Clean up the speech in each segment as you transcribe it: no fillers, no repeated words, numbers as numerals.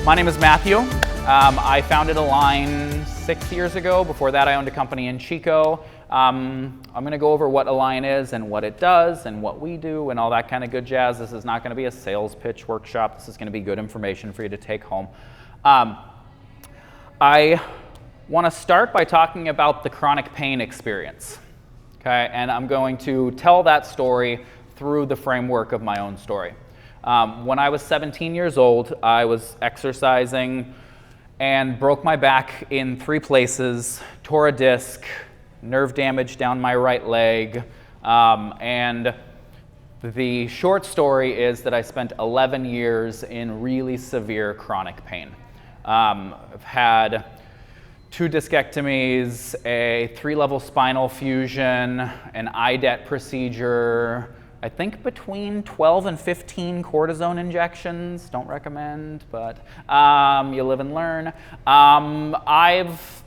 My name is Matthew. I founded Align 6 years ago. Before that, I owned a company in Chico. I'm going to go over what Align is and what it does and what we do and all that kind of good jazz. This is not going to be a sales pitch workshop. This is going to be good information for you to take home. I want to start by talking about the chronic pain experience. Okay, and I'm going to tell that story through the framework of my own story. When I was 17 years old, I was exercising and broke my back in 3 places, tore a disc, nerve damage down my right leg, and the short story is that I spent 11 years in really severe chronic pain. I've had 2 discectomies, a 3-level spinal fusion, an IDET procedure, I think between 12 and 15 cortisone injections. Don't recommend, but you live and learn. I've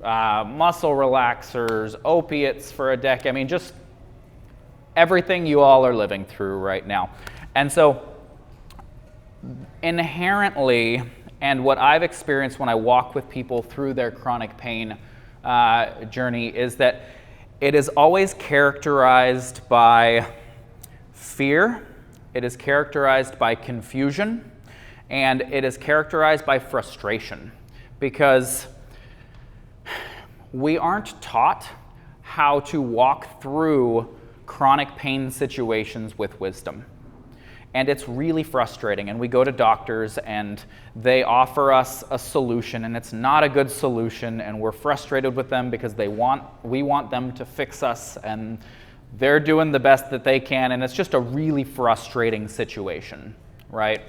muscle relaxers, opiates for a decade. I mean, just everything you all are living through right now. And so inherently, and what I've experienced when I walk with people through their chronic pain journey is that it is always characterized by fear, it is characterized by confusion, and it is characterized by frustration, because we aren't taught how to walk through chronic pain situations with wisdom. And it's really frustrating, and we go to doctors and they offer us a solution, and it's not a good solution, and we're frustrated with them because we want them to fix us, and they're doing the best that they can, and it's just a really frustrating situation, right?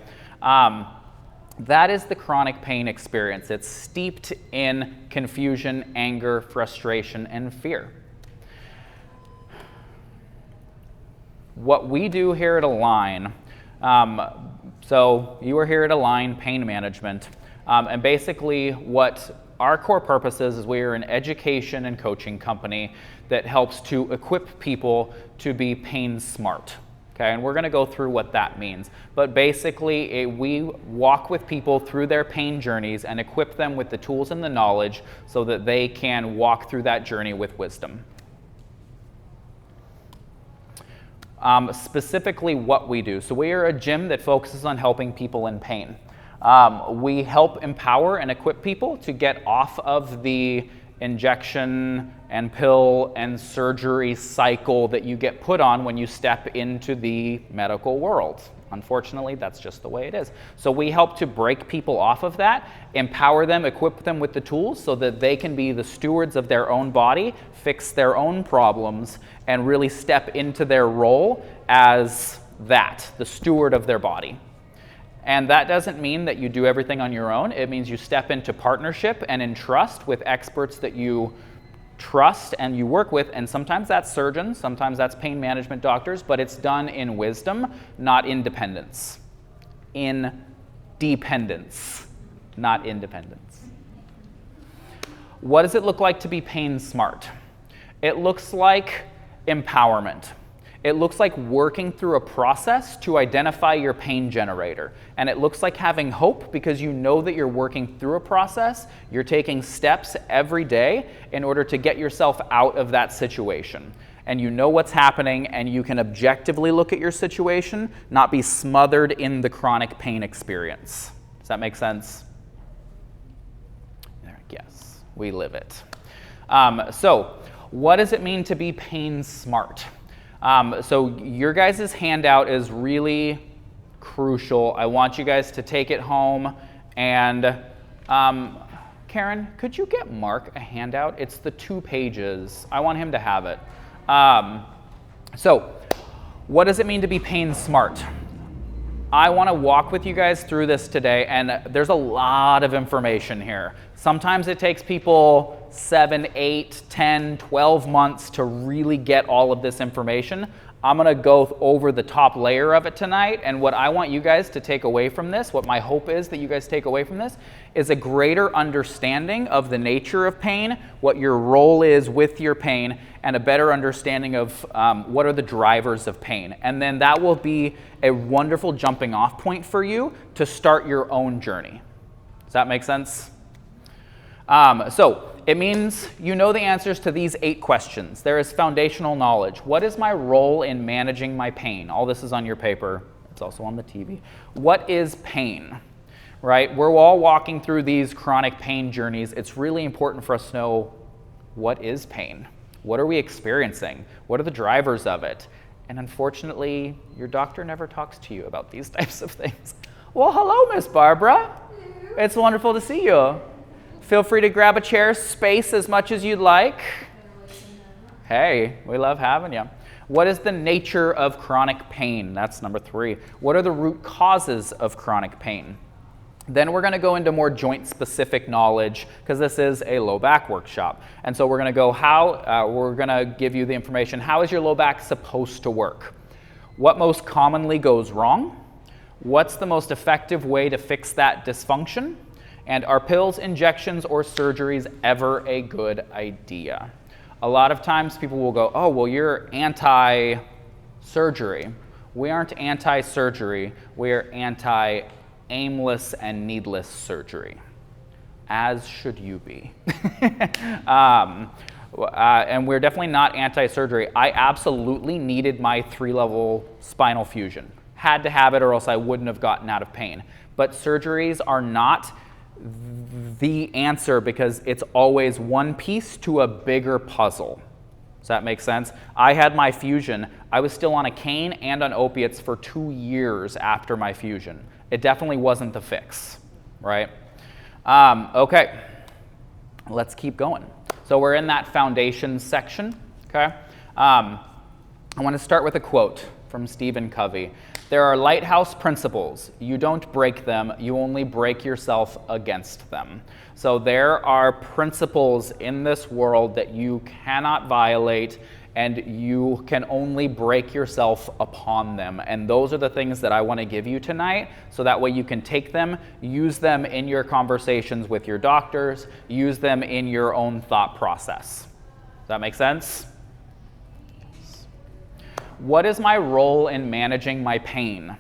That is the chronic pain experience. It's steeped in confusion, anger, frustration, and fear. What we do here at Align, so you are here at Align Pain Management, and basically what our core purpose is we are an education and coaching company that helps to equip people to be pain smart. Okay, and we're going to go through what that means. But basically, we walk with people through their pain journeys and equip them with the tools and the knowledge so that they can walk through that journey with wisdom. Specifically what we do. So we are a gym that focuses on helping people in pain. We help empower and equip people to get off of the injection and pill and surgery cycle that you get put on when you step into the medical world. Unfortunately, that's just the way it is. So we help to break people off of that, empower them, equip them with the tools so that they can be the stewards of their own body, fix their own problems, and really step into their role as the steward of their body. And that doesn't mean that you do everything on your own. It means you step into partnership and in trust with experts that you trust and you work with, and sometimes that's surgeons, sometimes that's pain management doctors, but it's done in wisdom, not independence. In dependence, not independence. What does it look like to be pain smart? It looks like empowerment. It looks like working through a process to identify your pain generator. And it looks like having hope because you know that you're working through a process, you're taking steps every day in order to get yourself out of that situation. And you know what's happening, and you can objectively look at your situation, not be smothered in the chronic pain experience. Does that make sense? Yes, we live it. So what does it mean to be pain smart? So your guys' handout is really crucial. I want you guys to take it home, and Karen, could you get Mark a handout? It's the 2 pages. I want him to have it. So what does it mean to be pain smart? I want to walk with you guys through this today, and there's a lot of information here. Sometimes it takes people 7, 8, 10, 12 months to really get all of this information. I'm going to go over the top layer of it tonight, and what I want you guys to take away from this, what my hope is that you guys take away from this, is a greater understanding of the nature of pain, what your role is with your pain, and a better understanding of what are the drivers of pain. And then that will be a wonderful jumping off point for you to start your own journey. Does that make sense? So it means you know the answers to these 8 questions. There is foundational knowledge. What is my role in managing my pain? All this is on your paper. It's also on the TV. What is pain? Right? We're all walking through these chronic pain journeys. It's really important for us to know, what is pain? What are we experiencing? What are the drivers of it? And unfortunately, your doctor never talks to you about these types of things. Well, hello, Miss Barbara. Hello. It's wonderful to see you. Feel free to grab a chair, space as much as you'd like. Hey, we love having you. What is the nature of chronic pain? That's number 3. What are the root causes of chronic pain? Then we're going to go into more joint-specific knowledge, because this is a low back workshop. And so we're going to go we're going to give you the information, how is your low back supposed to work? What most commonly goes wrong? What's the most effective way to fix that dysfunction? And are pills, injections, or surgeries ever a good idea? A lot of times people will go, oh, well, you're anti-surgery. We aren't anti-surgery. We're anti-aimless and needless surgery, as should you be. And we're definitely not anti-surgery. I absolutely needed my 3-level spinal fusion. Had to have it, or else I wouldn't have gotten out of pain. But surgeries are not the answer, because it's always one piece to a bigger puzzle. Does that make sense? I had my fusion. I was still on a cane and on opiates for 2 years after my fusion. It definitely wasn't the fix, right? Okay, let's keep going. So we're in that foundation section, okay? I want to start with a quote from Stephen Covey. There are lighthouse principles. You don't break them, you only break yourself against them. So there are principles in this world that you cannot violate, and you can only break yourself upon them. And those are the things that I want to give you tonight, so that way you can take them, use them in your conversations with your doctors, use them in your own thought process. Does that make sense? What is my role in managing my pain?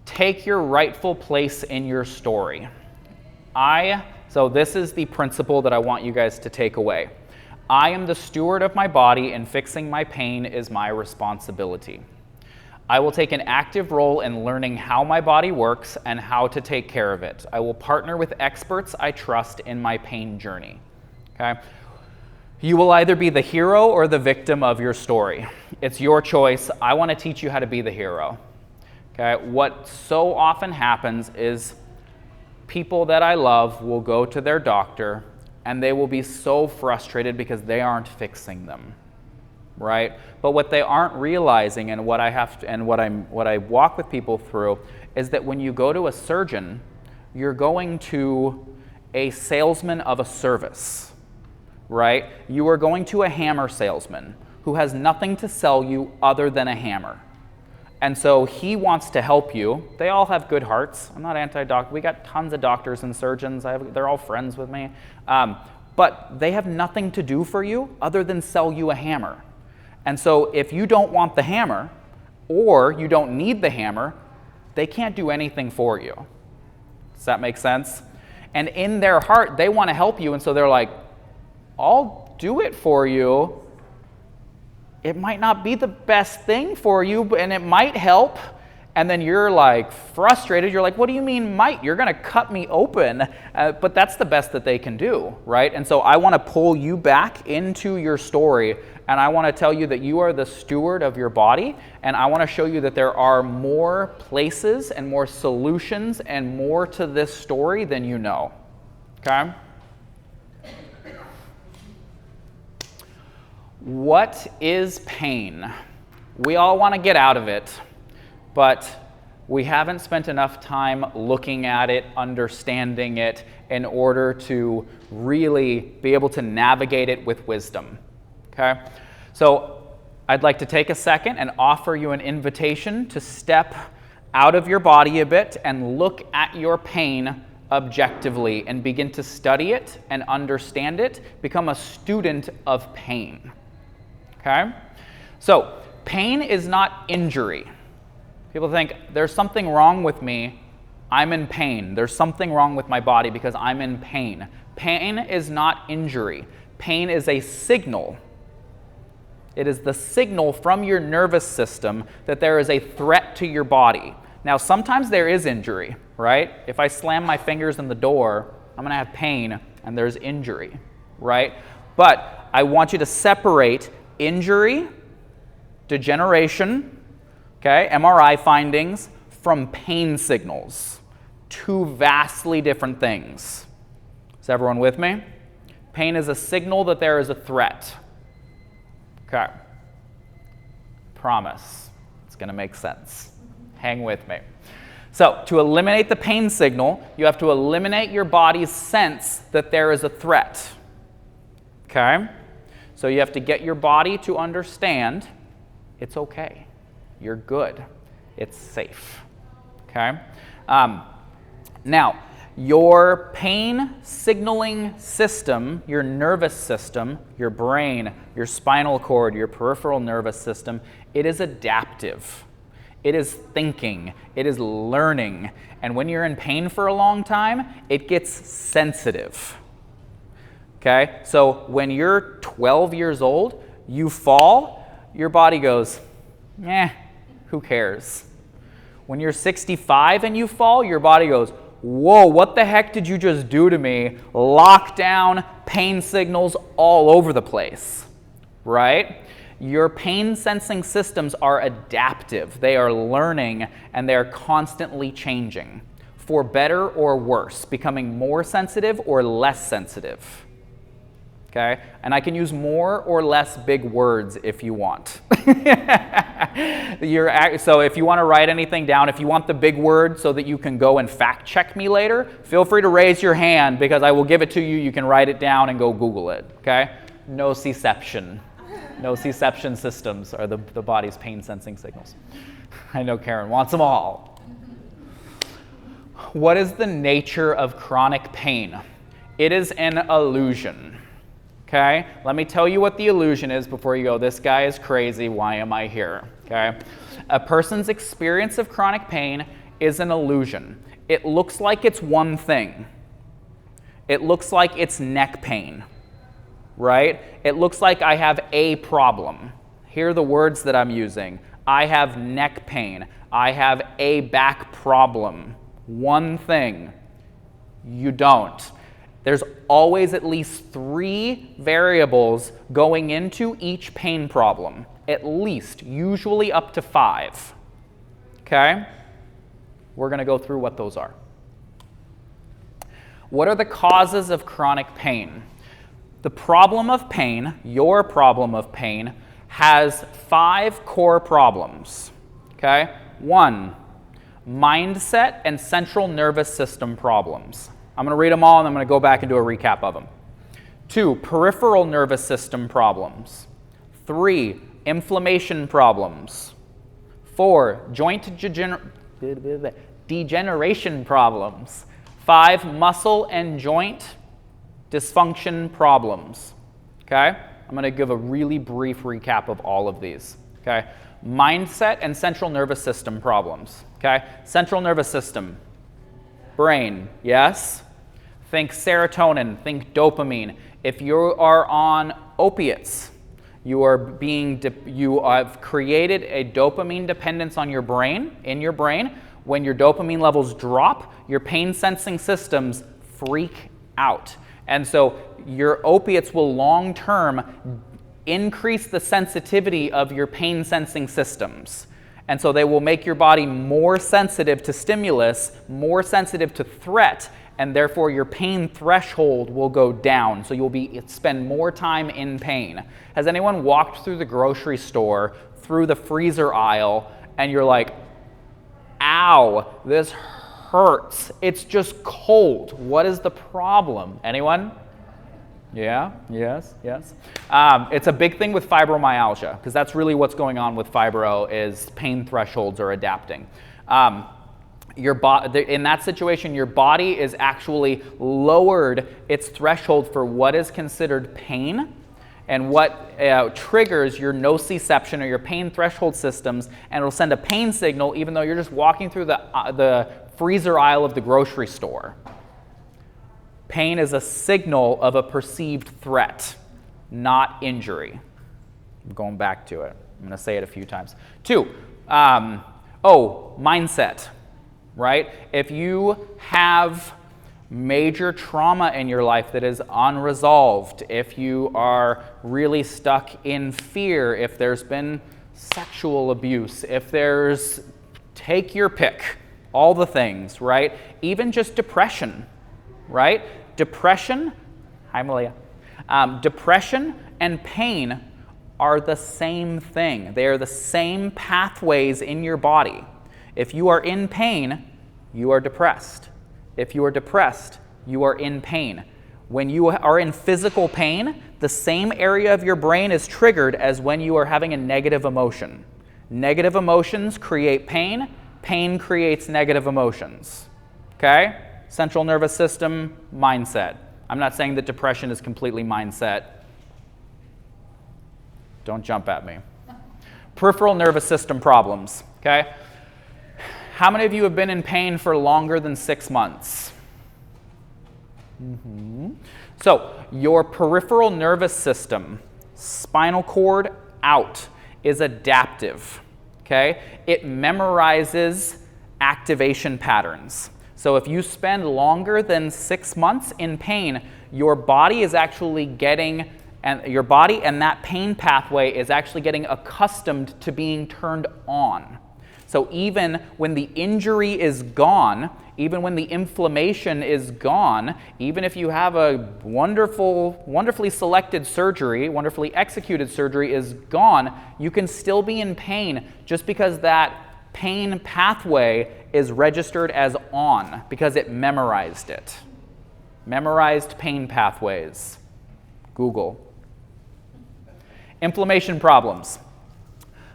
Take your rightful place in your story. So this is the principle that I want you guys to take away. I am the steward of my body, and fixing my pain is my responsibility. I will take an active role in learning how my body works and how to take care of it. I will partner with experts I trust in my pain journey. Okay? You will either be the hero or the victim of your story. It's your choice. I want to teach you how to be the hero. Okay? What so often happens is people that I love will go to their doctor, and they will be so frustrated because they aren't fixing them, right? But what they aren't realizing, and what I walk with people through, is that when you go to a surgeon, you're going to a salesman of a service, right? You are going to a hammer salesman who has nothing to sell you other than a hammer. And so he wants to help you. They all have good hearts. I'm not anti-doctor. We got tons of doctors and surgeons. They're all friends with me. But they have nothing to do for you other than sell you a hammer. And so if you don't want the hammer, or you don't need the hammer, they can't do anything for you. Does that make sense? And in their heart, they want to help you, and so they're like, I'll do it for you. It might not be the best thing for you, and it might help. And then you're like frustrated. You're like, what do you mean might? You're going to cut me open. But that's the best that they can do, right? And so I want to pull you back into your story, and I want to tell you that you are the steward of your body, and I want to show you that there are more places and more solutions and more to this story than you know, okay? What is pain? We all want to get out of it, but we haven't spent enough time looking at it, understanding it, in order to really be able to navigate it with wisdom, okay? So I'd like to take a second and offer you an invitation to step out of your body a bit and look at your pain objectively and begin to study it and understand it, become a student of pain, okay? So pain is not injury. People think, there's something wrong with me, I'm in pain. There's something wrong with my body because I'm in pain. Pain is not injury. Pain is a signal. It is the signal from your nervous system that there is a threat to your body. Now, sometimes there is injury, right? If I slam my fingers in the door, I'm going to have pain and there's injury, right? But I want you to separate injury, degeneration, okay, MRI findings, from pain signals. Two vastly different things. Is everyone with me? Pain is a signal that there is a threat. Okay. Promise. It's going to make sense. Hang with me. So, to eliminate the pain signal, you have to eliminate your body's sense that there is a threat. Okay? So you have to get your body to understand it's okay. You're good. It's safe. Okay? Now, your pain signaling system, your nervous system, your brain, your spinal cord, your peripheral nervous system, it is adaptive. It is thinking. It is learning. And when you're in pain for a long time, it gets sensitive. Okay? So when you're 12 years old, you fall, your body goes, who cares? When you're 65 and you fall, your body goes, whoa, what the heck did you just do to me? Lockdown, pain signals all over the place, right? Your pain sensing systems are adaptive. They are learning and they are constantly changing, for better or worse, becoming more sensitive or less sensitive. Okay? And I can use more or less big words if you want. So if you want to write anything down, if you want the big word so that you can go and fact check me later, feel free to raise your hand because I will give it to you. You can write it down and go Google it. Okay? No C-seption. No C-seption systems are the body's pain sensing signals. I know Karen wants them all. What is the nature of chronic pain? It is an illusion. Okay? Let me tell you what the illusion is before you go, this guy is crazy, why am I here? Okay? A person's experience of chronic pain is an illusion. It looks like it's one thing. It looks like it's neck pain, right? It looks like I have a problem. Here are the words that I'm using. I have neck pain. I have a back problem. One thing. You don't. There's always at least 3 variables going into each pain problem. At least, usually up to 5. Okay? We're going to go through what those are. What are the causes of chronic pain? The problem of pain, your problem of pain, has 5 core problems. Okay? 1, mindset and central nervous system problems. I'm going to read them all and I'm going to go back and do a recap of them. 2, peripheral nervous system problems. 3, inflammation problems. 4, joint degeneration problems. 5, muscle and joint dysfunction problems. Okay? I'm going to give a really brief recap of all of these. Okay? Mindset and central nervous system problems. Okay? Central nervous system. Brain, yes? Think serotonin, think dopamine. If you are on opiates, you have created a dopamine dependence on your brain, in your brain. When your dopamine levels drop, your pain sensing systems freak out. And so your opiates will long term increase the sensitivity of your pain sensing systems. And so they will make your body more sensitive to stimulus, more sensitive to threat, and therefore your pain threshold will go down. So you'll spend more time in pain. Has anyone walked through the grocery store, through the freezer aisle, and you're like, ow, ow, this hurts. It's just cold. What is the problem? Anyone? Yeah, yes. It's a big thing with fibromyalgia, because that's really what's going on with fibro is pain thresholds are adapting. In that situation, your body is actually lowered its threshold for what is considered pain, and what triggers your nociception or your pain threshold systems, and it'll send a pain signal even though you're just walking through the freezer aisle of the grocery store. Pain is a signal of a perceived threat, not injury. I'm going back to it. I'm going to say it a few times. 2, mindset, right? If you have major trauma in your life that is unresolved, if you are really stuck in fear, if there's been sexual abuse, if there's, take your pick, all the things, right? Even just depression, right? Depression, hi Malia. Depression and pain are the same thing. They are the same pathways in your body. If you are in pain, you are depressed. If you are depressed, you are in pain. When you are in physical pain, the same area of your brain is triggered as when you are having a negative emotion. Negative emotions create pain. Pain creates negative emotions. Okay? Central nervous system, mindset. I'm not saying that depression is completely mindset. Don't jump at me. Peripheral nervous system problems. Okay? How many of you have been in pain for longer than 6 months? So, your peripheral nervous system, spinal cord out, is adaptive. Okay? It memorizes activation patterns. So if you spend longer than 6 months in pain, your body is actually getting, and your body and that pain pathway is actually getting accustomed to being turned on. So even when the injury is gone, even when the inflammation is gone, even if you have a wonderfully selected surgery, wonderfully executed surgery is gone, you can still be in pain just because that pain pathway is registered as on because it memorized it. Memorized pain pathways. Google. Inflammation problems.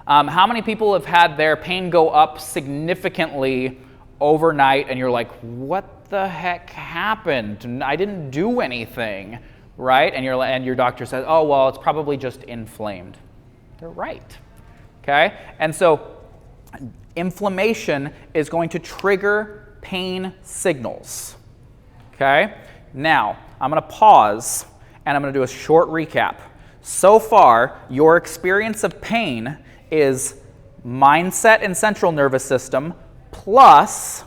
How many people have had their pain go up significantly overnight and you're like, what the heck happened? I didn't do anything, right? And your doctor says, oh, well, it's probably just inflamed. They're right, okay? And so inflammation is going to trigger pain signals, okay? Now, I'm going to pause and I'm going to do a short recap. So far, your experience of pain is mindset and central nervous system plus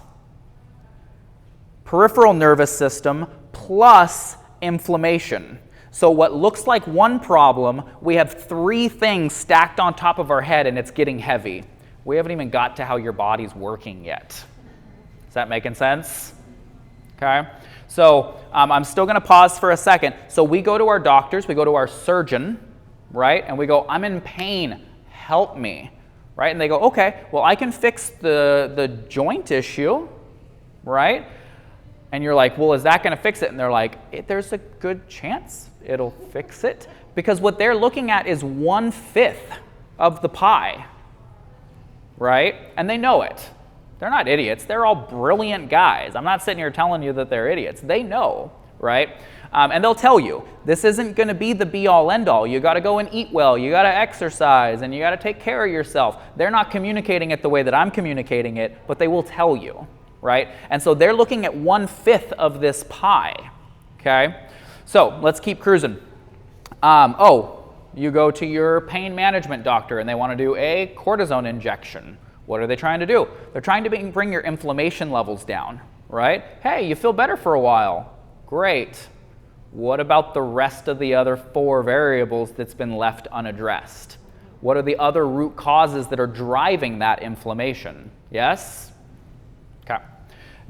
peripheral nervous system plus inflammation. So what looks like one problem, we have 3 things stacked on top of our head and it's getting heavy. We haven't even got to how your body's working yet. Is that making sense? Okay. So I'm still going to pause for a second. So we go to our doctors, we go to our surgeon, right? And we go, I'm in pain, help me, right? And they go, okay, well, I can fix the joint issue, right? And you're like, well, is that going to fix it? And they're like, there's a good chance it'll fix it. Because what they're looking at is 1/5 of the pie, right? And they know it. They're not idiots. They're all brilliant guys. I'm not sitting here telling you that they're idiots. They know, right? And they'll tell you, this isn't going to be the be-all, end-all. You got to go and eat well. You got to exercise, and you got to take care of yourself. They're not communicating it the way that I'm communicating it, but they will tell you, right? And so they're looking at 1/5 of this pie, okay? So let's keep cruising. You go to your pain management doctor, and they want to do a cortisone injection. What are they trying to do? They're trying to bring your inflammation levels down, right? Hey, you feel better for a while. Great. What about the rest of the other 4 variables that's been left unaddressed? What are the other root causes that are driving that inflammation? Yes? Okay.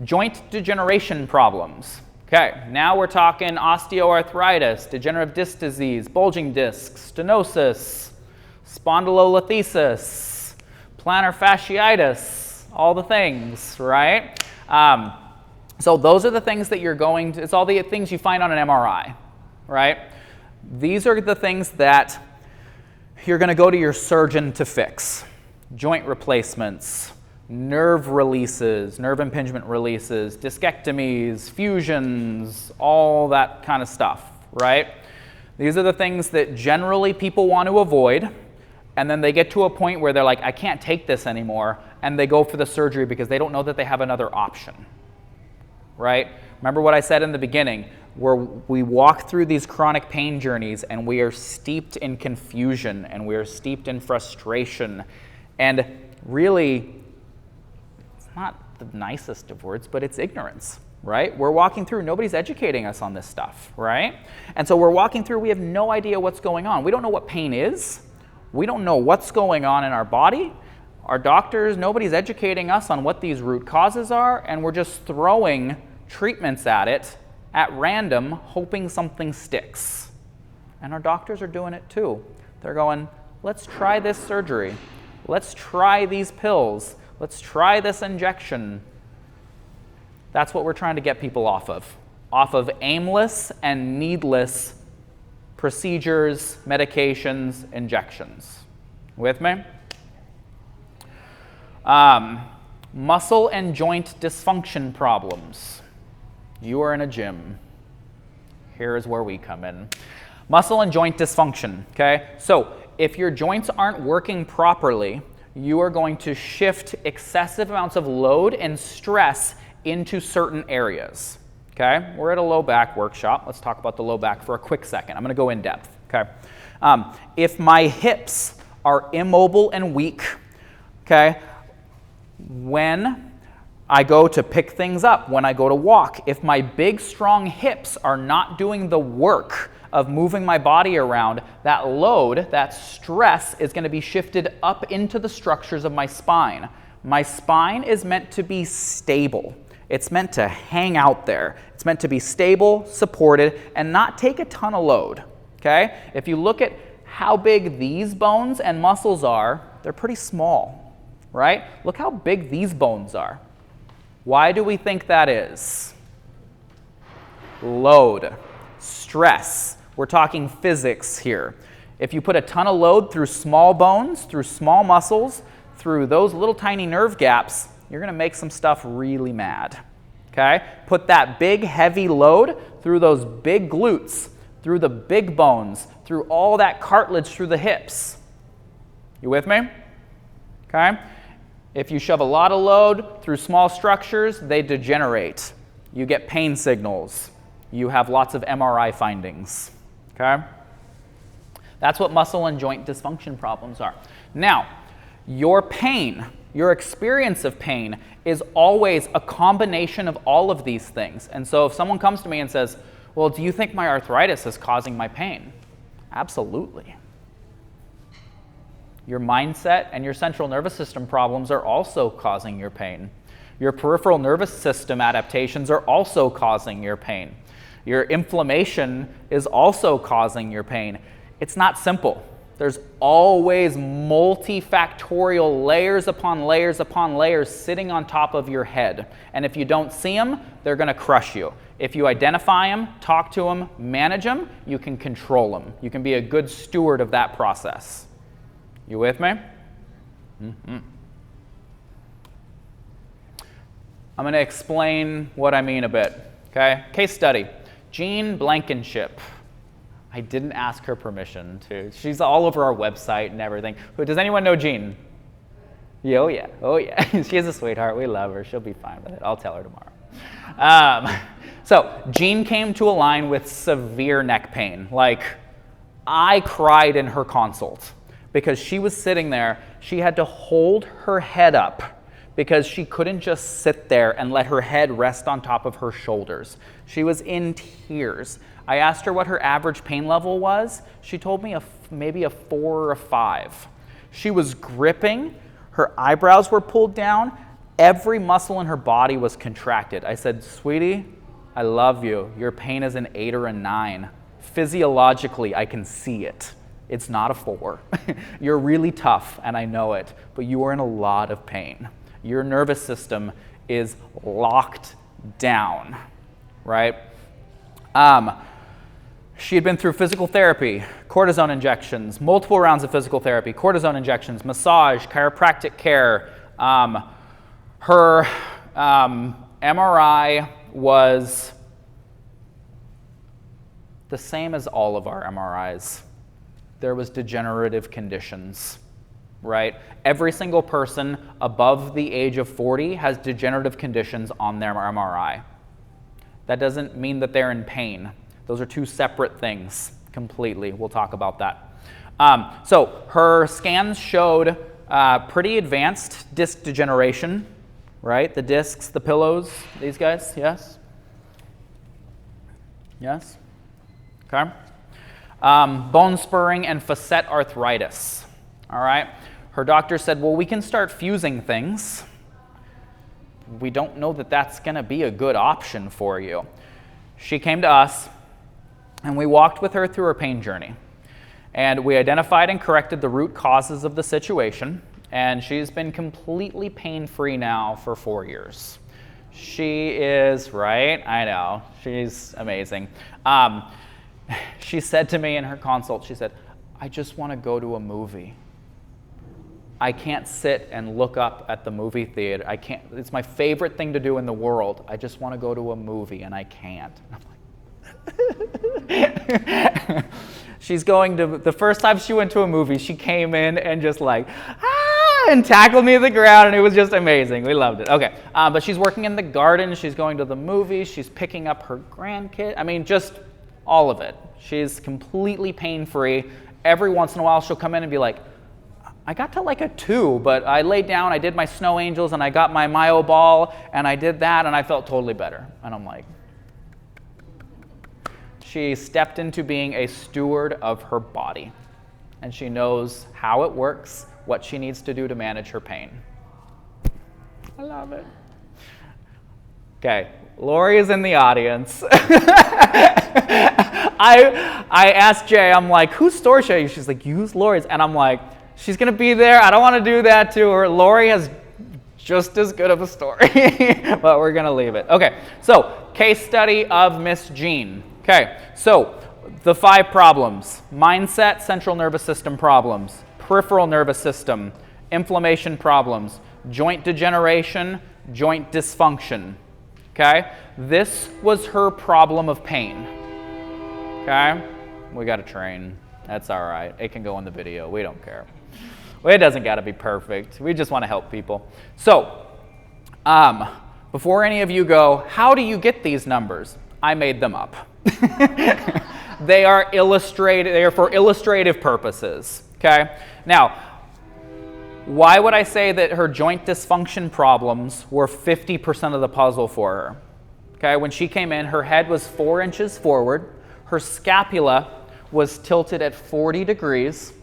Joint degeneration problems. Okay, now we're talking osteoarthritis, degenerative disc disease, bulging discs, stenosis, spondylolisthesis, plantar fasciitis, all the things, right? So those are the things that you're going to, it's all the things you find on an MRI, right? These are the things that you're going to go to your surgeon to fix. Joint replacements, nerve releases, nerve impingement releases, discectomies, fusions, all that kind of stuff, right? These are the things that generally people want to avoid, and then they get to a point where they're like, I can't take this anymore, and they go for the surgery because they don't know that they have another option, right? Remember what I said in the beginning, where we walk through these chronic pain journeys and we are steeped in confusion and we are steeped in frustration, and really, it's not the nicest of words, but it's ignorance, right? We're walking through, nobody's educating us on this stuff, right? And so we're walking through, we have no idea what's going on. We don't know what pain is. We don't know what's going on in our body. Our doctors, nobody's educating us on what these root causes are, and we're just throwing treatments at it at random, hoping something sticks. And our doctors are doing it too. They're going, let's try this surgery. Let's try these pills. Let's try this injection. That's what we're trying to get people off of aimless and needless procedures, medications, injections. With me? Muscle and joint dysfunction problems. You are in a gym. Here is where we come in. Muscle and joint dysfunction, okay? So if your joints aren't working properly, you are going to shift excessive amounts of load and stress into certain areas, okay? We're at a low back workshop. Let's talk about the low back for a quick second. I'm going to go in depth, okay? If my hips are immobile and weak, okay, when I go to pick things up, when I go to walk, if my big, strong hips are not doing the work of moving my body around, that load, that stress is going to be shifted up into the structures of my spine. My spine is meant to be stable. It's meant to hang out there. It's meant to be stable, supported, and not take a ton of load, okay? If you look at how big these bones and muscles are, they're pretty small, right? Look how big these bones are. Why do we think that is? Load, stress. We're talking physics here. If you put a ton of load through small bones, through small muscles, through those little tiny nerve gaps, you're going to make some stuff really mad, okay? Put that big, heavy load through those big glutes, through the big bones, through all that cartilage through the hips. You with me? Okay? If you shove a lot of load through small structures, they degenerate. You get pain signals. You have lots of MRI findings, okay? That's what muscle and joint dysfunction problems are. Now, your pain, your experience of pain is always a combination of all of these things. And so if someone comes to me and says, well, do you think my arthritis is causing my pain? Absolutely. Your mindset and your central nervous system problems are also causing your pain. Your peripheral nervous system adaptations are also causing your pain. Your inflammation is also causing your pain. It's not simple. There's always multifactorial layers upon layers upon layers sitting on top of your head. And if you don't see them, they're going to crush you. If you identify them, talk to them, manage them, you can control them. You can be a good steward of that process. You with me? Mm-hmm. I'm going to explain what I mean a bit. Okay? Case study. Jean Blankenship. I didn't ask her permission to. She's all over our website and everything. Does anyone know Jean? Yeah, oh yeah, oh yeah. She's a sweetheart. We love her. She'll be fine with it. I'll tell her tomorrow. So Jean came to a line with severe neck pain. Like, I cried in her consult because she was sitting there. She had to hold her head up because she couldn't just sit there and let her head rest on top of her shoulders. She was in tears. I asked her what her average pain level was. She told me maybe a 4 or a 5. She was gripping. Her eyebrows were pulled down. Every muscle in her body was contracted. I said, sweetie, I love you. Your pain is an 8 or a 9. Physiologically, I can see it. It's not a 4. You're really tough, and I know it, but you are in a lot of pain. Your nervous system is locked down, right? She had been through physical therapy, cortisone injections, multiple rounds of physical therapy, cortisone injections, massage, chiropractic care. Her MRI was the same as all of our MRIs. There was degenerative conditions, right? Every single person above the age of 40 has degenerative conditions on their MRI. That doesn't mean that they're in pain. Those are two separate things completely. We'll talk about that. So her scans showed pretty advanced disc degeneration, right? The discs, the pillows, these guys, yes? Yes? Okay. Bone spurring and facet arthritis, all right? Her doctor said, well, we can start fusing things. We don't know that that's going to be a good option for you. She came to us, and we walked with her through her pain journey. And we identified and corrected the root causes of the situation, and she's been completely pain-free now for 4 years. She is, right? I know. She's amazing. She said to me in her consult, she said, I just want to go to a movie. I can't sit and look up at the movie theater. I can't. It's my favorite thing to do in the world. I just want to go to a movie, and I can't. She's going to, the first time she went to a movie, she came in and just like, and tackled me to the ground, and it was just amazing. We loved it. Okay, but she's working in the garden. She's going to the movies. She's picking up her grandkid. I mean, just all of it. She's completely pain-free. Every once in a while, she'll come in and be like, I got to like a 2, but I laid down, I did my snow angels, and I got my Myo ball, and I did that, and I felt totally better. And I'm like, she stepped into being a steward of her body, and she knows how it works, what she needs to do to manage her pain. I love it. Okay, Lori is in the audience. I asked Jay, I'm like, whose store should I use? She's like, use Lori's. And I'm like, she's going to be there. I don't want to do that to her. Lori has just as good of a story, but we're going to leave it. Okay, so case study of Miss Jean. Okay, so the 5 problems: mindset, central nervous system problems, peripheral nervous system, inflammation problems, joint degeneration, joint dysfunction. Okay, this was her problem of pain. Okay, we got to train. That's all right. It can go in the video. We don't care. Well, it doesn't got to be perfect. We just want to help people. So, before any of you go, how do you get these numbers? I made them up. They are illustrated. They are for illustrative purposes. Okay. Now, why would I say that her joint dysfunction problems were 50% of the puzzle for her? Okay. When she came in, her head was 4 inches forward. Her scapula was tilted at 40 degrees,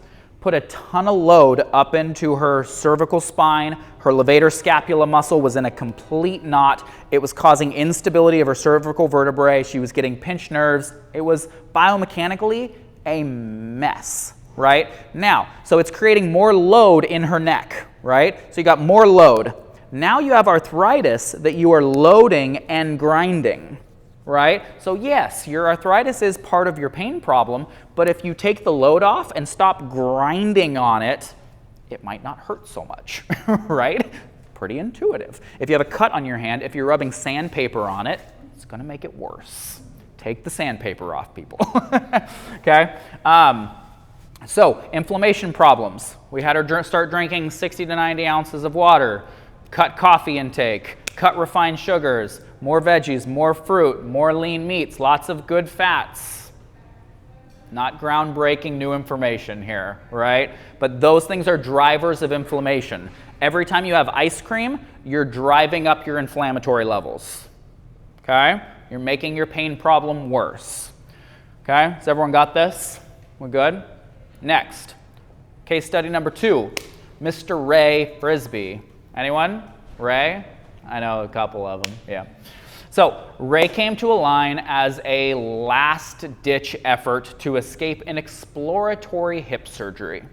put a ton of load up into her cervical spine. Her levator scapula muscle was in a complete knot. It was causing instability of her cervical vertebrae. She was getting pinched nerves. It was biomechanically a mess, right? Now, so it's creating more load in her neck, right? So you got more load. Now you have arthritis that you are loading and grinding. Right? So yes, your arthritis is part of your pain problem, but if you take the load off and stop grinding on it, it might not hurt so much, right? Pretty intuitive. If you have a cut on your hand, if you're rubbing sandpaper on it, it's going to make it worse. Take the sandpaper off, people. Okay? So, inflammation problems. We had her start drinking 60 to 90 ounces of water, cut coffee intake, cut refined sugars, more veggies, more fruit, more lean meats, lots of good fats. Not groundbreaking new information here, right? But those things are drivers of inflammation. Every time you have ice cream, you're driving up your inflammatory levels. Okay? You're making your pain problem worse. Okay? Has everyone got this? We're good? Next. Case study number 2. Mr. Ray Frisbee. Anyone? Ray? I know a couple of them, yeah. So Ray came to Align as a last-ditch effort to escape an exploratory hip surgery.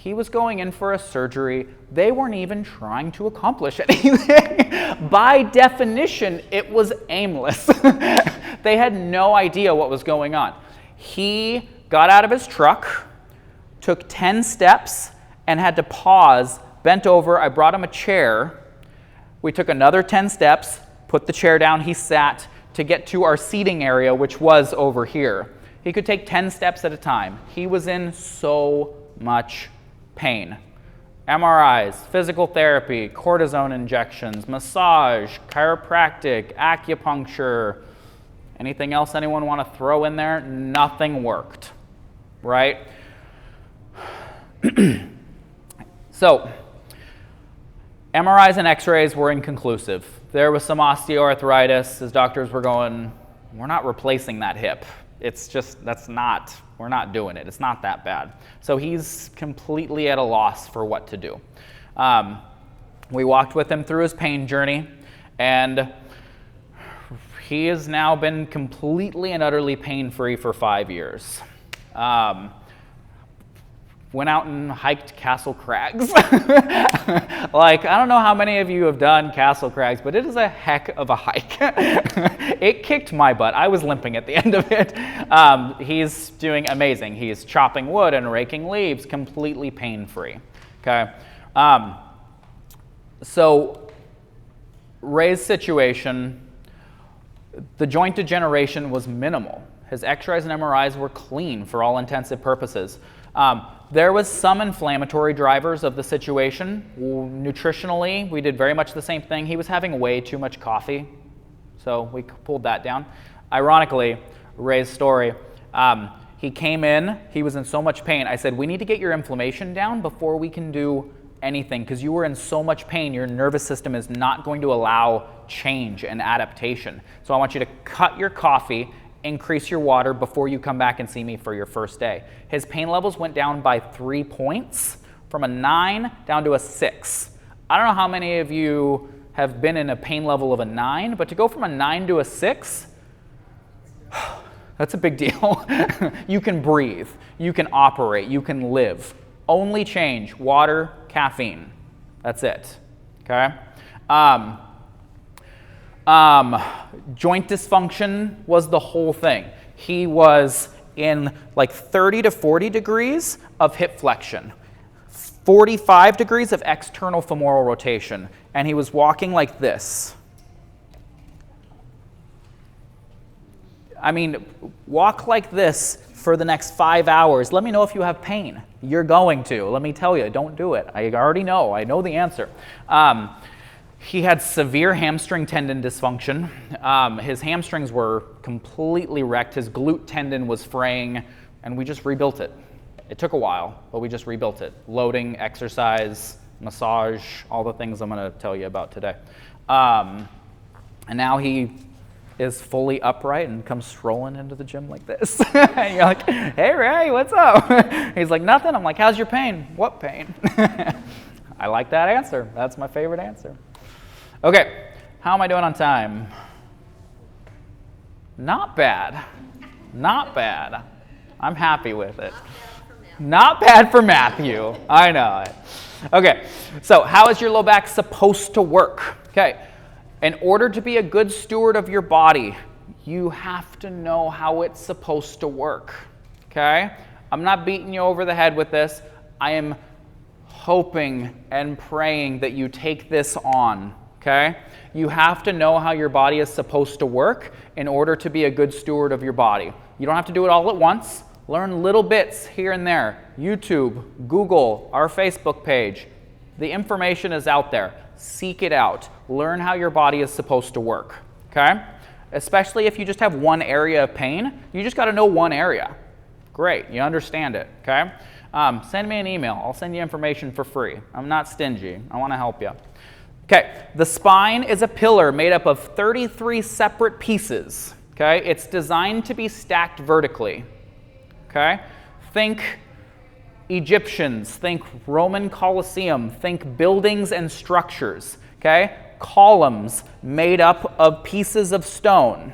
He was going in for a surgery. They weren't even trying to accomplish anything. By definition, it was aimless. They had no idea what was going on. He got out of his truck, took 10 steps, and had to pause, bent over. I brought him a chair. We took another 10 steps, put the chair down. He sat to get to our seating area, which was over here. He could take 10 steps at a time. He was in so much pain. MRIs, physical therapy, cortisone injections, massage, chiropractic, acupuncture. Anything else anyone want to throw in there? Nothing worked, right? So, MRIs and x-rays were inconclusive. There was some osteoarthritis. His doctors were going, we're not replacing that hip. It's just, we're not doing it. It's not that bad. So he's completely at a loss for what to do. We walked with him through his pain journey, and he has now been completely and utterly pain-free for 5 years. Went out and hiked Castle Crags. Like, I don't know how many of you have done Castle Crags, but it is a heck of a hike. It kicked my butt. I was limping at the end of it. He's doing amazing. He's chopping wood and raking leaves completely pain-free. Okay. So Ray's situation, the joint degeneration was minimal. His x-rays and MRIs were clean for all intensive purposes. There was some inflammatory drivers of the situation. Nutritionally, we did very much the same thing. He was having way too much coffee, so we pulled that down. Ironically, Ray's story, he came in, he was in so much pain. I said, we need to get your inflammation down before we can do anything, because you were in so much pain, your nervous system is not going to allow change and adaptation. So I want you to cut your coffee, increase your water before you come back and see me for your first day. His pain levels went down by 3 points, from a 9 down to a 6. I don't know how many of you have been in a pain level of a 9, but to go from a 9 to a 6, that's a big deal. You can breathe, you can operate, you can live. Only change, water, caffeine. That's it, okay? Joint dysfunction was the whole thing. He was in like 30 to 40 degrees of hip flexion, 45 degrees of external femoral rotation, and he was walking like this. I mean, walk like this for the next 5 hours. Let me know if you have pain. You're going to. Let me tell you, don't do it. I already know. I know the answer. He had severe hamstring tendon dysfunction. His hamstrings were completely wrecked. His glute tendon was fraying, and we just rebuilt it. It took a while, but we just rebuilt it. Loading, exercise, massage, all the things I'm going to tell you about today. And now he is fully upright and comes strolling into the gym like this. And you're like, hey, Ray, what's up? He's like, nothing. I'm like, how's your pain? What pain? I like that answer. That's my favorite answer. Okay, how am I doing on time? Not bad. Not bad. I'm happy with it. Not bad for Matthew. I know it. Okay, so how is your low back supposed to work? Okay, in order to be a good steward of your body, you have to know how it's supposed to work. Okay? I'm not beating you over the head with this. I am hoping and praying that you take this on. Okay? You have to know how your body is supposed to work in order to be a good steward of your body. You don't have to do it all at once. Learn little bits here and there. YouTube, Google, our Facebook page. The information is out there. Seek it out. Learn how your body is supposed to work. Okay? Especially if you just have one area of pain. You just got to know one area. Great. You understand it. Okay? Send me an email. I'll send you information for free. I'm not stingy. I want to help you. Okay, the spine is a pillar made up of 33 separate pieces. Okay, it's designed to be stacked vertically. Okay, think Egyptians, think Roman Colosseum, think buildings and structures. Okay, columns made up of pieces of stone.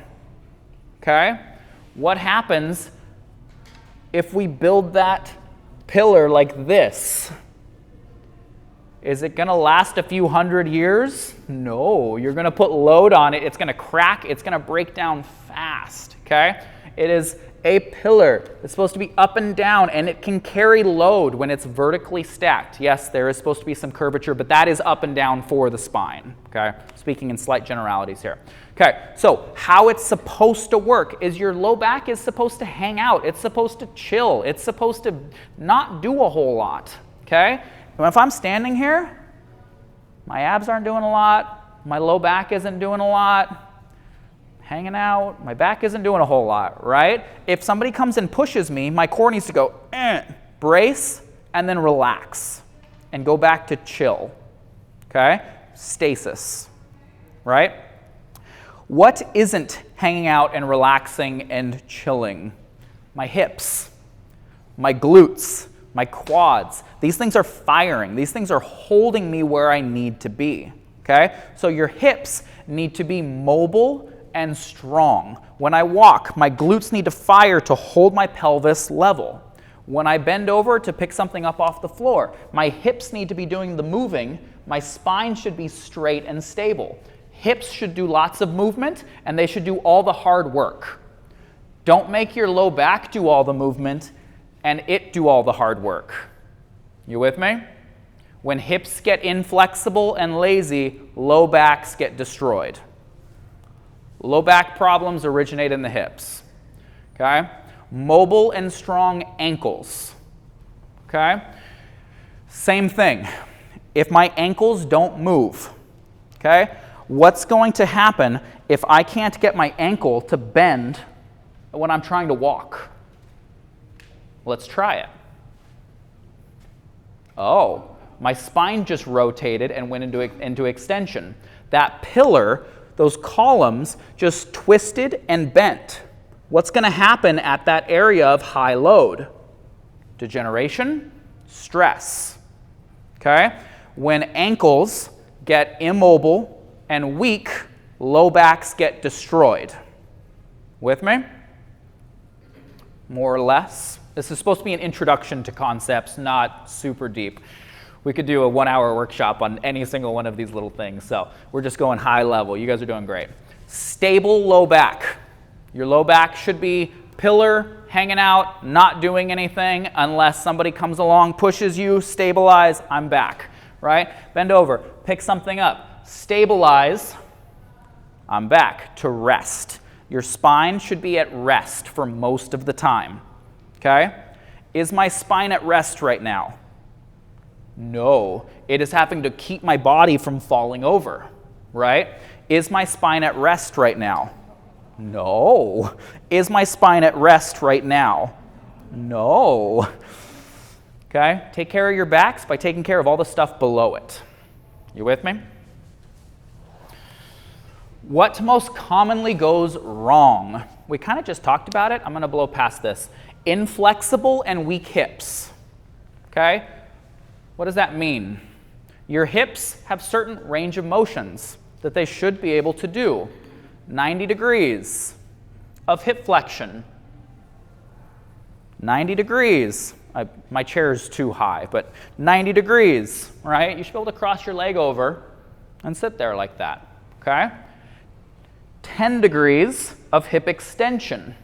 Okay, what happens if we build that pillar like this. Is it going to last a few hundred years? No. You're going to put load on it. It's going to crack. It's going to break down fast. Okay? It is a pillar. It's supposed to be up and down, and it can carry load when it's vertically stacked. Yes, there is supposed to be some curvature, but that is up and down for the spine. Okay? Speaking in slight generalities here. Okay, so how it's supposed to work is your low back is supposed to hang out. It's supposed to chill. It's supposed to not do a whole lot. Okay? And if I'm standing here, my abs aren't doing a lot. My low back isn't doing a lot. Hanging out, my back isn't doing a whole lot, right? If somebody comes and pushes me, my core needs to go, brace, and then relax, and go back to chill, okay? Stasis, right? What isn't hanging out and relaxing and chilling? My hips, my glutes, my quads. These things are firing. These things are holding me where I need to be, okay? So your hips need to be mobile and strong. When I walk, my glutes need to fire to hold my pelvis level. When I bend over to pick something up off the floor, my hips need to be doing the moving. My spine should be straight and stable. Hips should do lots of movement, and they should do all the hard work. Don't make your low back do all the movement and it do all the hard work. You with me? When hips get inflexible and lazy, low backs get destroyed. Low back problems originate in the hips, okay? Mobile and strong ankles, okay? Same thing. If my ankles don't move, okay, what's going to happen if I can't get my ankle to bend when I'm trying to walk? Let's try it. Oh, my spine just rotated and went into extension. That pillar, those columns just twisted and bent. What's going to happen at that area of high load? Degeneration, stress. Okay? When ankles get immobile and weak, low backs get destroyed. With me? More or less. This is supposed to be an introduction to concepts, not super deep. We could do a 1-hour workshop on any single one of these little things. So we're just going high level. You guys are doing great. Stable low back. Your low back should be pillar, hanging out, not doing anything unless somebody comes along, pushes you, stabilize, I'm back, right? Bend over, pick something up, stabilize, I'm back, to rest. Your spine should be at rest for most of the time, okay? Is my spine at rest right now? No, it is having to keep my body from falling over, right? Is my spine at rest right now? No. Is my spine at rest right now? No. Okay, take care of your backs by taking care of all the stuff below it. You with me? What most commonly goes wrong? We kind of just talked about it. I'm going to blow past this. Inflexible and weak hips, okay? What does that mean? Your hips have certain range of motions that they should be able to do. 90 degrees of hip flexion. 90 degrees. My chair is too high, but 90 degrees, right? You should be able to cross your leg over and sit there like that, okay? 10 degrees of hip extension.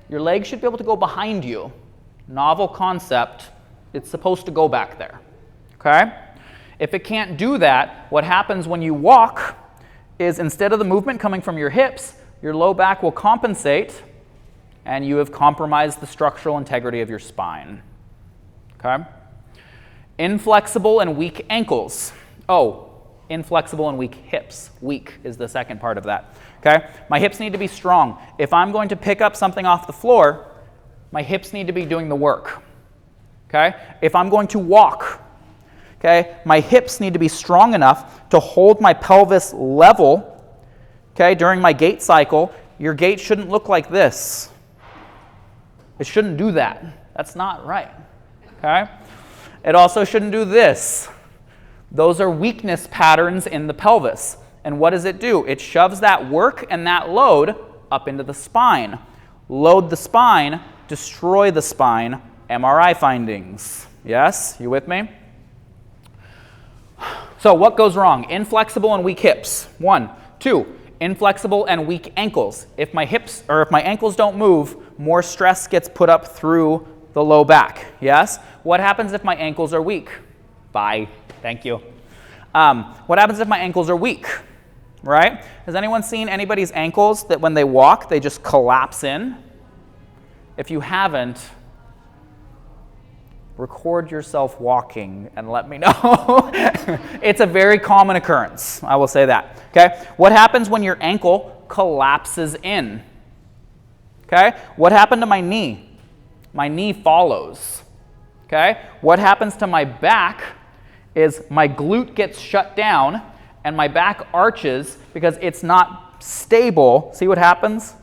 Your leg should be able to go behind you. Novel concept. It's supposed to go back there, okay? If it can't do that, what happens when you walk is instead of the movement coming from your hips, your low back will compensate, and you have compromised the structural integrity of your spine, okay? Inflexible and weak ankles. Oh, inflexible and weak hips. Weak is the second part of that, okay? My hips need to be strong. If I'm going to pick up something off the floor, my hips need to be doing the work. Okay? If I'm going to walk, okay, my hips need to be strong enough to hold my pelvis level, okay, during my gait cycle. Your gait shouldn't look like this. It shouldn't do that. That's not right, okay? It also shouldn't do this. Those are weakness patterns in the pelvis. And what does it do? It shoves that work and that load up into the spine. Load the spine, destroy the spine, MRI findings. Yes, you with me? So what goes wrong? Inflexible and weak hips. 1. 2. Inflexible and weak ankles. If my hips or if my ankles don't move, more stress gets put up through the low back. Yes? What happens if my ankles are weak? Bye. Thank you. What happens if my ankles are weak? Right? Has anyone seen anybody's ankles that when they walk, they just collapse in? If you haven't, record yourself walking and let me know. It's a very common occurrence. I will say that. Okay? What happens when your ankle collapses in? Okay? What happened to my knee? My knee follows. Okay? What happens to my back is my glute gets shut down and my back arches because it's not stable. See what happens?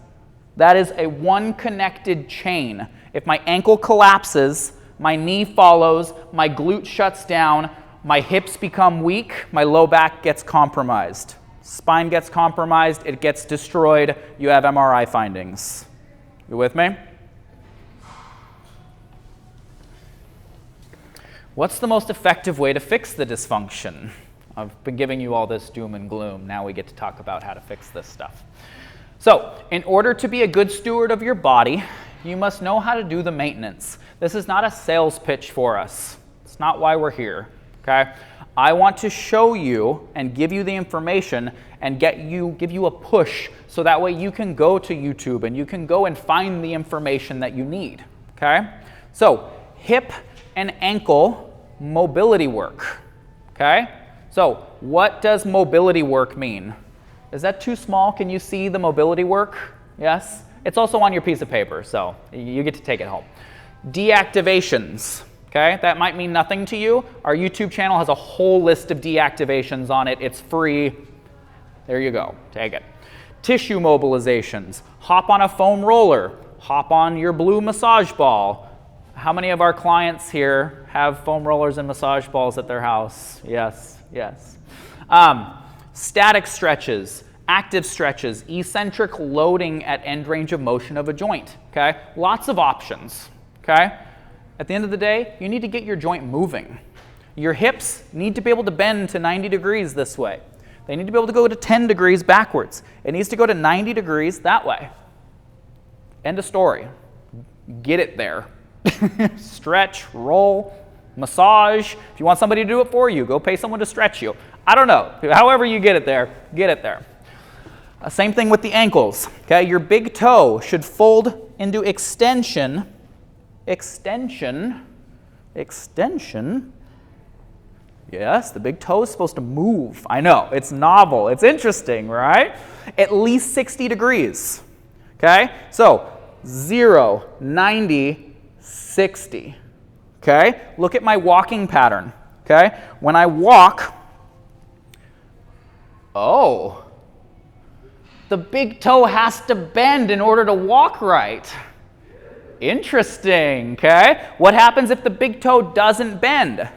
That is a one connected chain. If my ankle collapses, my knee follows, my glute shuts down, my hips become weak, my low back gets compromised. Spine gets compromised, it gets destroyed, you have MRI findings. You with me? What's the most effective way to fix the dysfunction? I've been giving you all this doom and gloom. Now we get to talk about how to fix this stuff. So, in order to be a good steward of your body, you must know how to do the maintenance. This is not a sales pitch for us. It's not why we're here, okay? I want to show you and give you the information and give you a push so that way you can go to YouTube and you can go and find the information that you need, okay? So, hip and ankle mobility work, okay? So, what does mobility work mean? Is that too small? Can you see the mobility work? Yes? It's also on your piece of paper, so you get to take it home. Deactivations, okay? That might mean nothing to you. Our YouTube channel has a whole list of deactivations on it. It's free. There you go. Take it. Tissue mobilizations. Hop on a foam roller. Hop on your blue massage ball. How many of our clients here have foam rollers and massage balls at their house? Yes, yes. Static stretches, active stretches, eccentric loading at end range of motion of a joint, okay? Lots of options, okay? At the end of the day, you need to get your joint moving. Your hips need to be able to bend to 90 degrees this way. They need to be able to go to 10 degrees backwards. It needs to go to 90 degrees that way. End of story. Get it there. Stretch, roll, massage. If you want somebody to do it for you, go pay someone to stretch you. I don't know. However you get it there, get it there. Same thing with the ankles. Okay, your big toe should fold into extension. Extension. Yes, the big toe is supposed to move. I know, it's novel. It's interesting, right? At least 60 degrees. Okay, so 0, 90, 60. Okay, look at my walking pattern. Okay, when I walk, oh, the big toe has to bend in order to walk right. Interesting, okay? What happens if the big toe doesn't bend?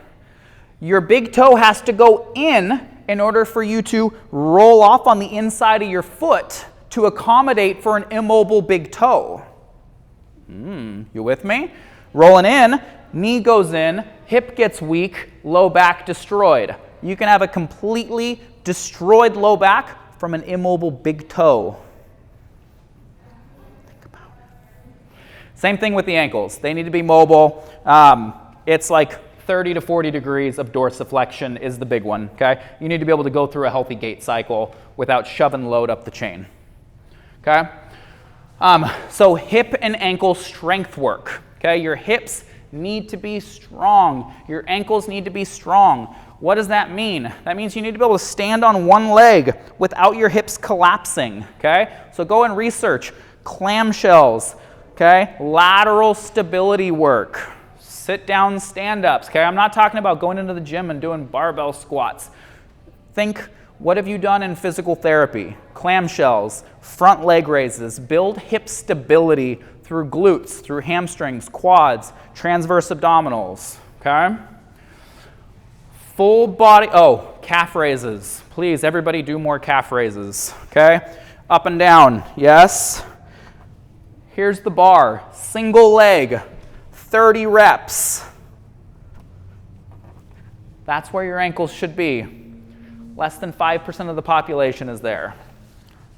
Your big toe has to go in order for you to roll off on the inside of your foot to accommodate for an immobile big toe. You with me? Rolling in, knee goes in, hip gets weak, low back destroyed. You can have a completely destroyed low back from an immobile big toe. Think about it. Same thing with the ankles. They need to be mobile. It's like 30 to 40 degrees of dorsiflexion is the big one, okay? You need to be able to go through a healthy gait cycle without shoving load up the chain, okay? So hip and ankle strength work, okay? Your hips need to be strong. Your ankles need to be strong. What does that mean? That means you need to be able to stand on one leg without your hips collapsing, okay? So go and research clamshells, okay? Lateral stability work. Sit down stand-ups, okay? I'm not talking about going into the gym and doing barbell squats. Think, what have you done in physical therapy? Clamshells, front leg raises, build hip stability through glutes, through hamstrings, quads, transverse abdominals, okay? Full body, calf raises. Please, everybody do more calf raises, okay? Up and down, yes. Here's the bar, single leg, 30 reps. That's where your ankles should be. Less than 5% of the population is there.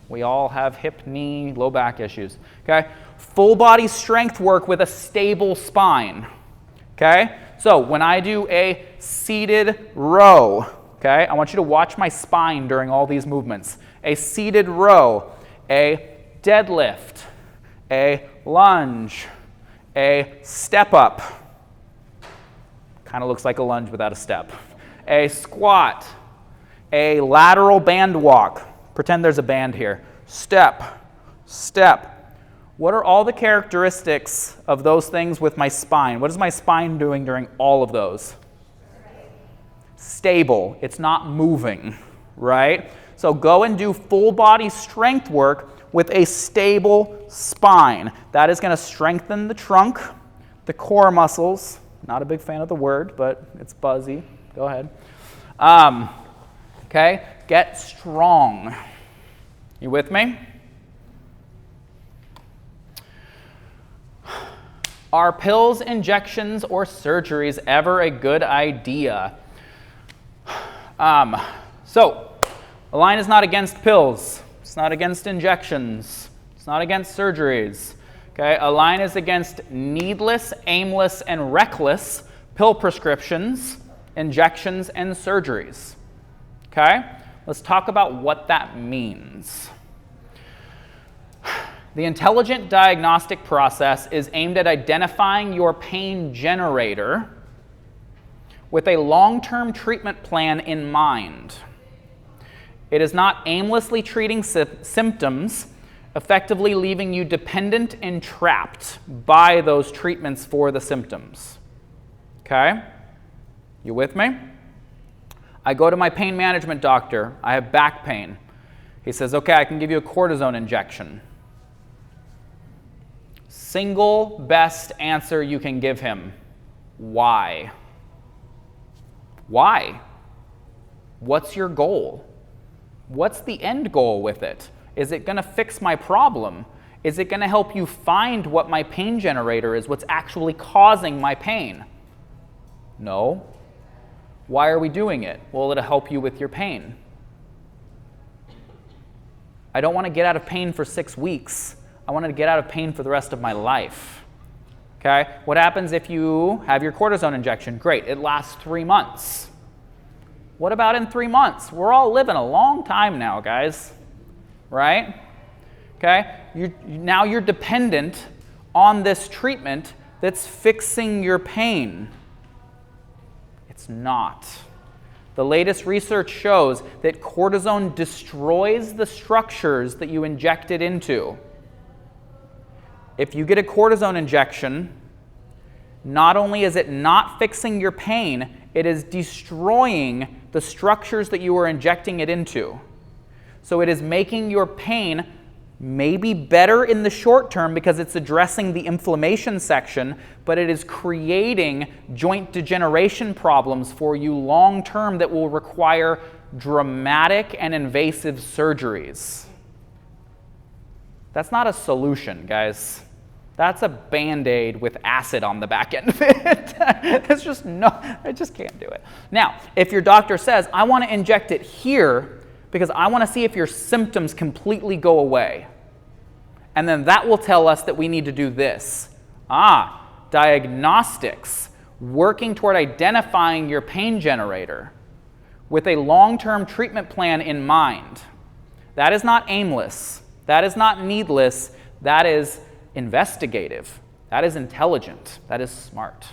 We all have hip, knee, low back issues. Okay? Full body strength work with a stable spine. Okay? So when I do a seated row, okay, I want you to watch my spine during all these movements. A seated row, a deadlift, a lunge, a step up. Kind of looks like a lunge without a step. A squat, a lateral band walk. Pretend there's a band here. Step, step. What are all the characteristics of those things with my spine? What is my spine doing during all of those? Stable. It's not moving, right? So go and do full body strength work with a stable spine. That is going to strengthen the trunk, the core muscles. Not a big fan of the word, but it's buzzy. Go ahead. Okay, get strong. You with me? Are pills, injections, or surgeries ever a good idea? So, Align is not against pills. It's not against injections. It's not against surgeries. Okay? Align is against needless, aimless, and reckless pill prescriptions, injections, and surgeries. Okay? Let's talk about what that means. The intelligent diagnostic process is aimed at identifying your pain generator with a long-term treatment plan in mind. It is not aimlessly treating symptoms, effectively leaving you dependent and trapped by those treatments for the symptoms. Okay? You with me? I go to my pain management doctor. I have back pain. He says, okay, I can give you a cortisone injection. Single best answer you can give him. Why? Why? What's your goal? What's the end goal with it? Is it going to fix my problem? Is it going to help you find what my pain generator is, what's actually causing my pain? No. Why are we doing it? Well, it'll help you with your pain. I don't want to get out of pain for 6 weeks. I want to get out of pain for the rest of my life. Okay? What happens if you have your cortisone injection? Great, it lasts 3 months. What about in 3 months? We're all living a long time now, guys. Right? Okay? Now you're dependent on this treatment that's fixing your pain. It's not. The latest research shows that cortisone destroys the structures that you inject it into. If you get a cortisone injection, not only is it not fixing your pain, it is destroying the structures that you are injecting it into. So it is making your pain maybe better in the short term because it's addressing the inflammation section, but it is creating joint degeneration problems for you long term that will require dramatic and invasive surgeries. That's not a solution, guys. That's a Band-Aid with acid on the back end of it. It's just no, I just can't do it. Now, if your doctor says, I want to inject it here because I want to see if your symptoms completely go away, and then that will tell us that we need to do this. Diagnostics, working toward identifying your pain generator with a long-term treatment plan in mind. That is not aimless. That is not needless. That is investigative. That is intelligent. That is smart.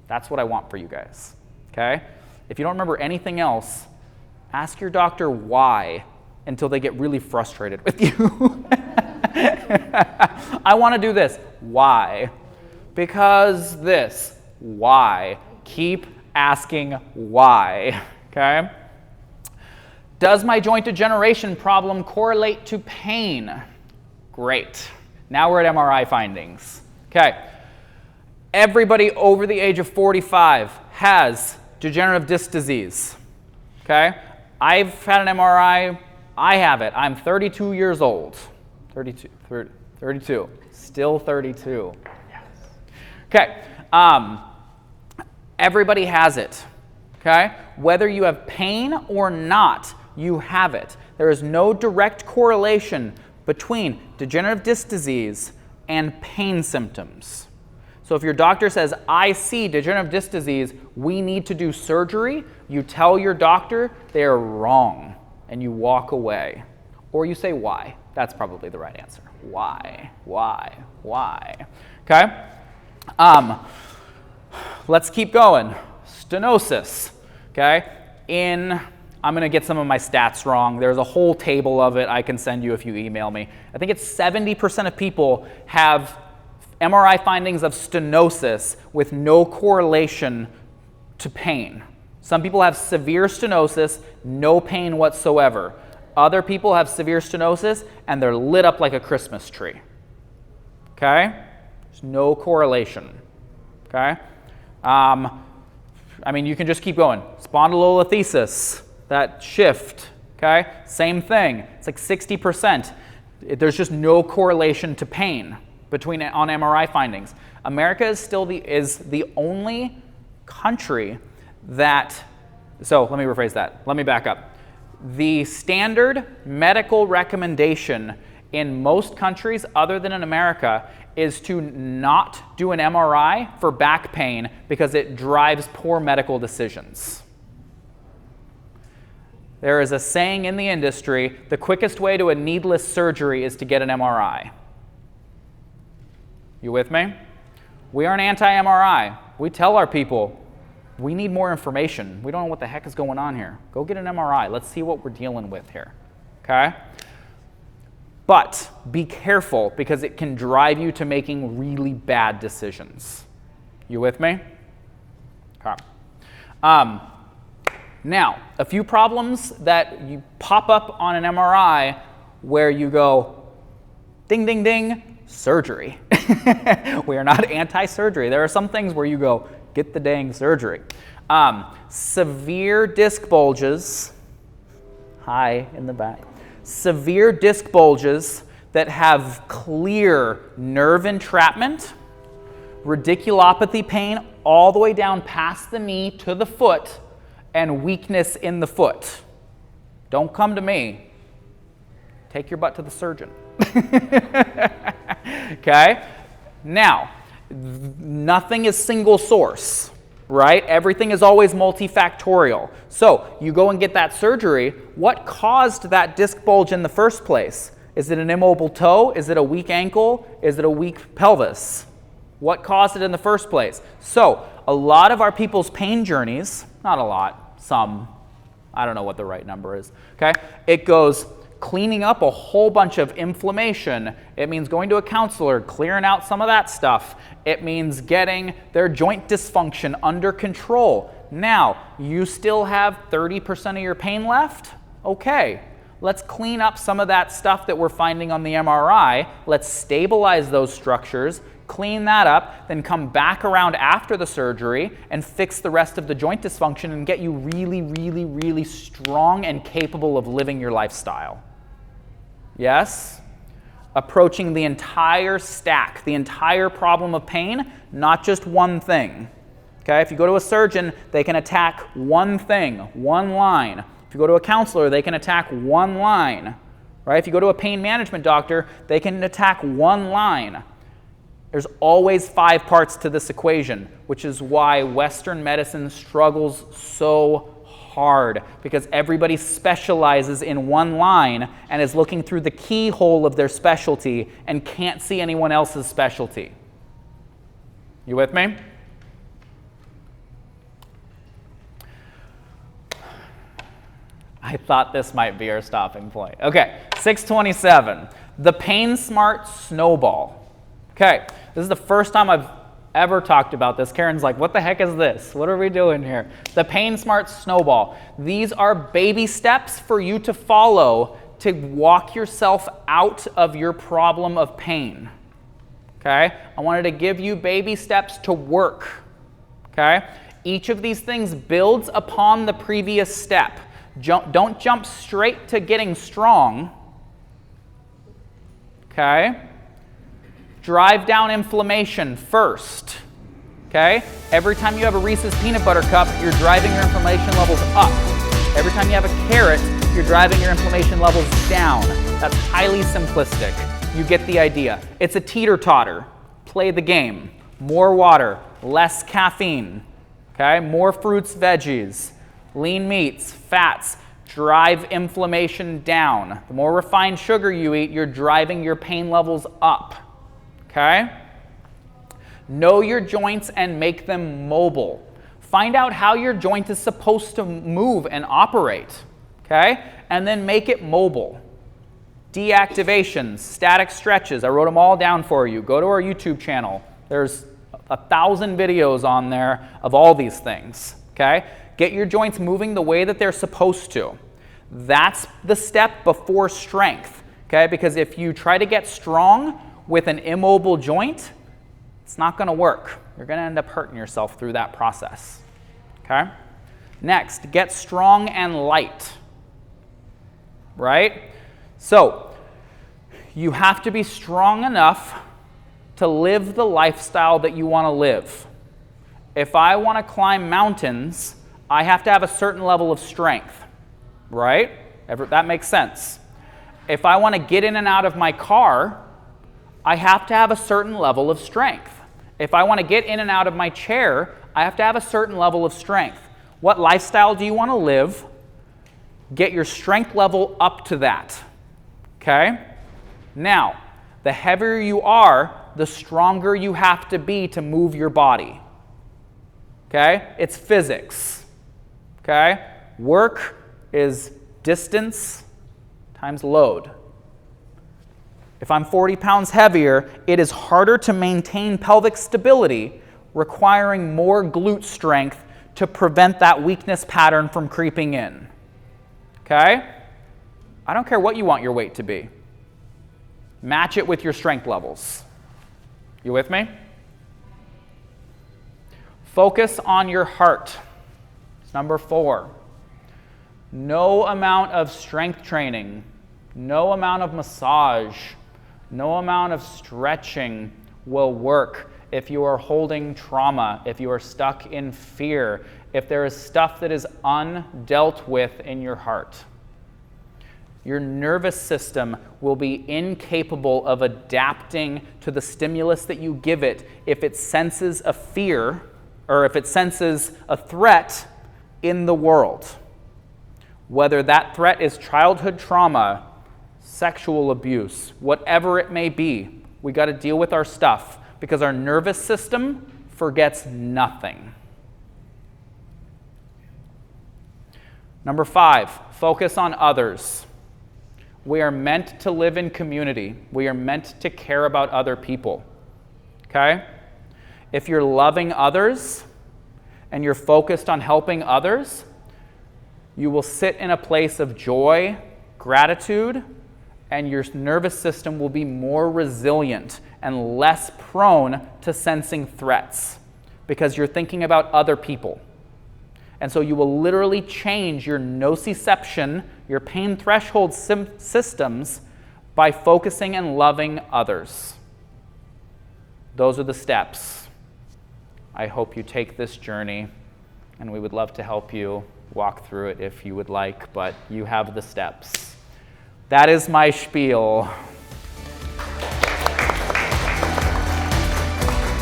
That's what I want for you guys. Okay? If you don't remember anything else, ask your doctor why until they get really frustrated with you. I want to do this. Why? Because this. Why? Keep asking why. Okay? Does my joint degeneration problem correlate to pain? Great. Now we're at MRI findings. Okay. Everybody over the age of 45 has degenerative disc disease. Okay? I've had an MRI. I have it. I'm 32 years old. 32. Still 32. Yes. Okay. Everybody has it, okay? Whether you have pain or not, you have it. There is no direct correlation between degenerative disc disease and pain symptoms. So if your doctor says, I see degenerative disc disease, we need to do surgery, you tell your doctor they are wrong, and you walk away. Or you say why. That's probably the right answer. Why? Okay? Let's keep going. Stenosis, okay? I'm going to get some of my stats wrong. There's a whole table of it I can send you if you email me. I think it's 70% of people have MRI findings of stenosis with no correlation to pain. Some people have severe stenosis, no pain whatsoever. Other people have severe stenosis and they're lit up like a Christmas tree. Okay? There's no correlation. Okay? I mean, you can just keep going. Spondylolisthesis, that shift. Okay? Same thing. It's like 60%. There's just no correlation to pain on MRI findings. America is still the only country that, so let me rephrase that. Let me back up. The standard medical recommendation in most countries other than in America is to not do an MRI for back pain because it drives poor medical decisions. There is a saying in the industry, the quickest way to a needless surgery is to get an MRI. You with me? We aren't anti-MRI. We tell our people, we need more information. We don't know what the heck is going on here. Go get an MRI. Let's see what we're dealing with here. Okay? But be careful because it can drive you to making really bad decisions. You with me? Okay. Now, a few problems that you pop up on an MRI where you go, ding, ding, ding, surgery. We are not anti-surgery. There are some things where you go, get the dang surgery. Severe disc bulges, high in the back. Severe disc bulges that have clear nerve entrapment, radiculopathy pain all the way down past the knee to the foot, and weakness in the foot. Don't come to me. Take your butt to the surgeon. Okay? Now, nothing is single source, right? Everything is always multifactorial. So you go and get that surgery. What caused that disc bulge in the first place? Is it an immobile toe? Is it a weak ankle? Is it a weak pelvis? What caused it in the first place? So a lot of our people's pain journeys, not a lot, some, I don't know what the right number is, okay? It goes cleaning up a whole bunch of inflammation. It means going to a counselor, clearing out some of that stuff. It means getting their joint dysfunction under control. Now, you still have 30% of your pain left? Okay, let's clean up some of that stuff that we're finding on the MRI. Let's stabilize those structures, clean that up, then come back around after the surgery and fix the rest of the joint dysfunction and get you really, really, really strong and capable of living your lifestyle. Yes? Approaching the entire stack, the entire problem of pain, not just one thing. Okay? If you go to a surgeon, they can attack one thing, one line. If you go to a counselor, they can attack one line. Right? If you go to a pain management doctor, they can attack one line. There's always 5 parts to this equation, which is why Western medicine struggles so hard, because everybody specializes in one line and is looking through the keyhole of their specialty and can't see anyone else's specialty. You with me? I thought this might be our stopping point. Okay, 627, the PainSmart snowball. Okay, this is the first time I've ever talked about this. Karen's like, what the heck is this? What are we doing here? The PainSmart snowball. These are baby steps for you to follow to walk yourself out of your problem of pain. Okay, I wanted to give you baby steps to work. Okay, each of these things builds upon the previous step. Don't jump straight to getting strong. Okay. Drive down inflammation first. okay? Every time you have a Reese's peanut butter cup, you're driving your inflammation levels up. Every time you have a carrot, you're driving your inflammation levels down. That's highly simplistic. You get the idea. It's a teeter-totter. Play the game. More water, less caffeine, okay? More fruits, veggies, lean meats, fats, drive inflammation down. The more refined sugar you eat, you're driving your pain levels up, okay? Know your joints and make them mobile. Find out how your joint is supposed to move and operate, okay? And then make it mobile. Deactivations, static stretches, I wrote them all down for you. Go to our YouTube channel. There's 1,000 videos on there of all these things, okay? Get your joints moving the way that they're supposed to. That's the step before strength, okay? Because if you try to get strong with an immobile joint, it's not going to work. You're going to end up hurting yourself through that process, okay? Next, get strong and light, right? So, you have to be strong enough to live the lifestyle that you want to live. If I want to climb mountains, I have to have a certain level of strength, right? That makes sense. If I want to get in and out of my car, I have to have a certain level of strength. If I want to get in and out of my chair, I have to have a certain level of strength. What lifestyle do you want to live? Get your strength level up to that, okay? Now, the heavier you are, the stronger you have to be to move your body, okay? It's physics, okay? Work is distance times load. If I'm 40 pounds heavier, it is harder to maintain pelvic stability, requiring more glute strength to prevent that weakness pattern from creeping in. Okay? I don't care what you want your weight to be. Match it with your strength levels. You with me? Focus on your heart. It's number 4. No amount of strength training, no amount of massage, no amount of stretching will work if you are holding trauma, if you are stuck in fear, if there is stuff that is undealt with in your heart. Your nervous system will be incapable of adapting to the stimulus that you give it if it senses a fear or if it senses a threat in the world. Whether that threat is childhood trauma, sexual abuse, whatever it may be, we got to deal with our stuff because our nervous system forgets nothing. Number 5, focus on others. We are meant to live in community. We are meant to care about other people, okay? If you're loving others and you're focused on helping others, you will sit in a place of joy, gratitude, and your nervous system will be more resilient and less prone to sensing threats because you're thinking about other people. And so you will literally change your nociception, your pain threshold systems, by focusing and loving others. Those are the steps. I hope you take this journey, and we would love to help you walk through it if you would like, but you have the steps. That is my spiel.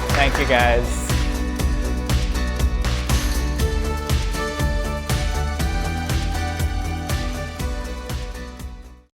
Thank you, guys.